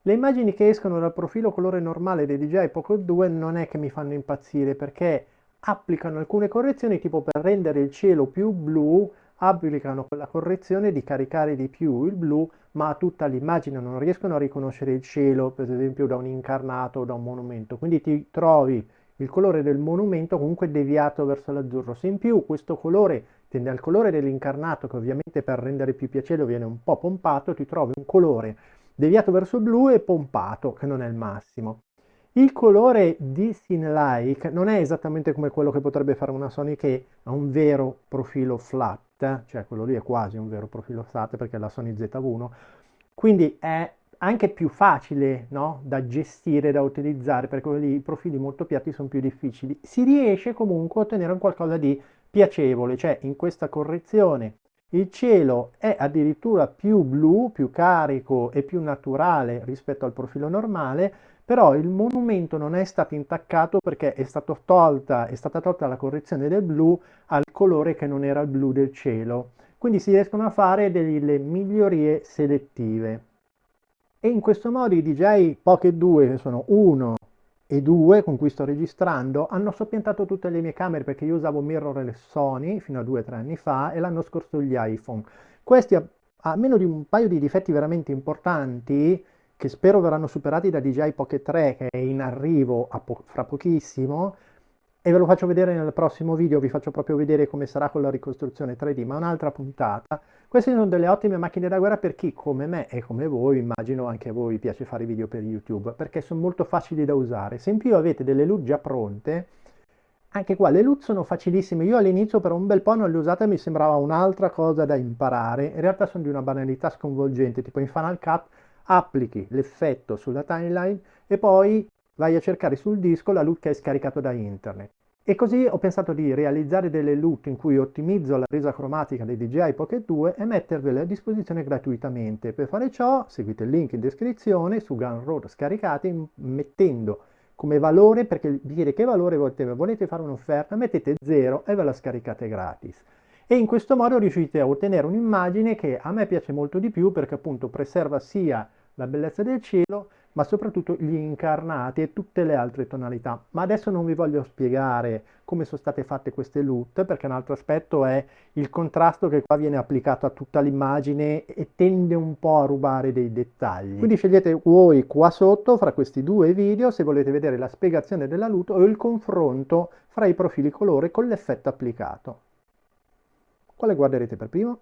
Le immagini che escono dal profilo colore normale dei DJI Pocket 2 non è che mi fanno impazzire perché applicano alcune correzioni, tipo per rendere il cielo più blu, applicano quella correzione di caricare di più il blu, ma a tutta l'immagine non riescono a riconoscere il cielo, per esempio da un incarnato o da un monumento. Quindi ti trovi il colore del monumento comunque deviato verso l'azzurro. Se in più questo colore tende al colore dell'incarnato, che ovviamente per rendere più piacevole viene un po' pompato, ti trovi un colore deviato verso il blu e pompato, che non è il massimo. Il colore di Cinelike non è esattamente come quello che potrebbe fare una Sony, che ha un vero profilo flat, cioè quello lì è quasi un vero profilo flat perché è la Sony ZV1, quindi è anche più facile, no, da gestire, da utilizzare, perché quelli lì, i profili molto piatti sono più difficili. Si riesce comunque a ottenere un qualcosa di piacevole, cioè in questa correzione il cielo è addirittura più blu, più carico e più naturale rispetto al profilo normale, però il monumento non è stato intaccato perché è stata tolta la correzione del blu al colore che non era il blu del cielo. Quindi si riescono a fare delle migliorie selettive. E in questo modo i DJI Pocket 2, che sono 1 e 2 con cui sto registrando, hanno soppiantato tutte le mie camere perché io usavo mirrorless Sony fino a 2 o 3 anni fa e l'anno scorso gli iPhone. Questi, a meno di un paio di difetti veramente importanti, che spero verranno superati da DJI Pocket 3, che è in arrivo fra pochissimo, e ve lo faccio vedere nel prossimo video, vi faccio proprio vedere come sarà con la ricostruzione 3D, ma un'altra puntata. Queste sono delle ottime macchine da guerra per chi come me e come voi, immagino anche a voi piace fare video per YouTube, perché sono molto facili da usare. Se in più avete delle LUT già pronte, anche qua le LUT sono facilissime. Io all'inizio per un bel po' non le ho usate e mi sembrava un'altra cosa da imparare. In realtà sono di una banalità sconvolgente, tipo in Final Cut applichi l'effetto sulla timeline e poi vai a cercare sul disco la LUT che hai scaricato da internet. E così ho pensato di realizzare delle LUT in cui ottimizzo la resa cromatica dei DJI Pocket 2 e mettervele a disposizione gratuitamente. Per fare ciò seguite il link in descrizione su Gumroad scaricati mettendo come valore, perché dire che valore volete fare un'offerta, mettete 0 e ve la scaricate gratis. E in questo modo riuscite a ottenere un'immagine che a me piace molto di più perché appunto preserva sia la bellezza del cielo, ma soprattutto gli incarnati e tutte le altre tonalità. Ma adesso non vi voglio spiegare come sono state fatte queste LUT, perché un altro aspetto è il contrasto che qua viene applicato a tutta l'immagine e tende un po' a rubare dei dettagli. Quindi scegliete voi qua sotto, fra questi due video, se volete vedere la spiegazione della LUT o il confronto fra i profili colore con l'effetto applicato. Quale guarderete per primo?